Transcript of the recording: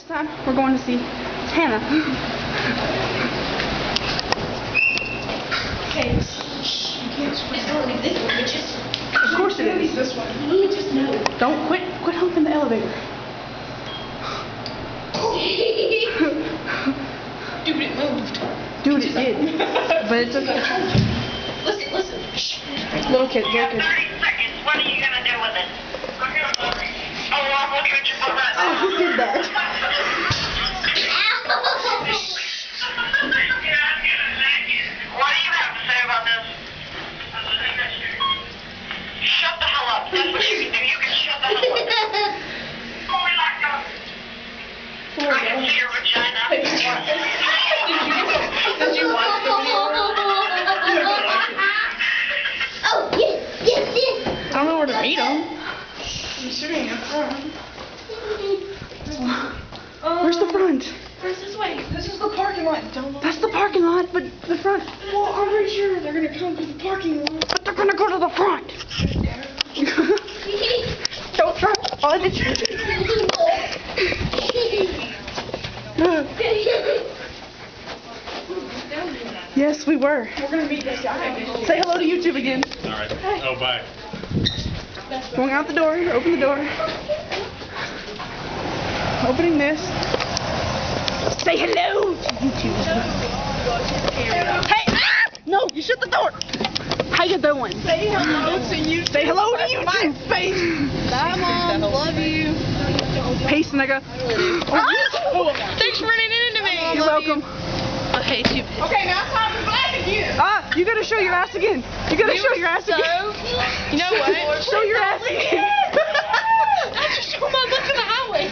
time we're going to see Hannah. Okay. Shh. You can't swear. It's going to be this one. Of course it is. This one. You just know. Don't quit humping the elevator. Dude, it moved. Dude, it did. But it's okay. Listen. Shh. Little kid, little kid. 30 seconds. What are you going to do with it? Oh, I'm looking at your butt. Oh, who did that? What do you have to say about this? Shut the hell up. That's what you can do. You can shut the hell up. I can see your vagina. Did you watch the video? Oh, yes. I don't know where to meet him. I'm sitting in front. Where's the front? Where's this way? This is the parking lot. That's the parking lot, but the front. Well, I'm pretty sure they're gonna come to the parking lot. But they're gonna go to the front. Don't try to punch. Yes, we were. We're gonna meet this guy. Say hello to YouTube again. Alright. Oh, bye. Going out the door. Open the door. Opening this. Say hello to YouTube. Hey! Ah! No, you shut the door. How you doing? Say hello to you. Say hello to YouTube. My face. Bye, Mom. Love you. Peace, nigga. Thanks for running into me. You're welcome. I hate you. Okay, now it's time to flag again. Ah, you gotta show your ass again. You gotta show your ass again. You know what? Show your ass again. I just showed my butt in the highway.